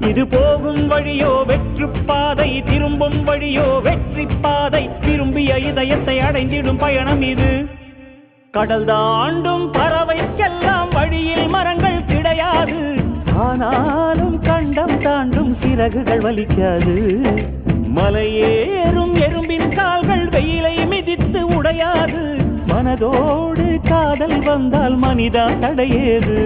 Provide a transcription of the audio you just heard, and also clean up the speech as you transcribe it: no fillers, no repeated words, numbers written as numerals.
இது போகும் வழியோ வெற்று பாதை, திரும்பும் வழியோ வெற்றி பாதை, திரும்பிய இதயத்தை அடைந்திடும் பயணம் இது. கடல் தாண்டும் பறவைக்கெல்லாம் வழியில் மரங்கள் கிடையாது, ஆனாலும் கண்டம் தாண்டும் சிறகுகள் வலிக்காது. மலையேறும் எறும்பின் கால்கள் வெயிலை மிதித்து உடையாது, மனதோடு காதல் வந்தால் மனிதா தடையேது.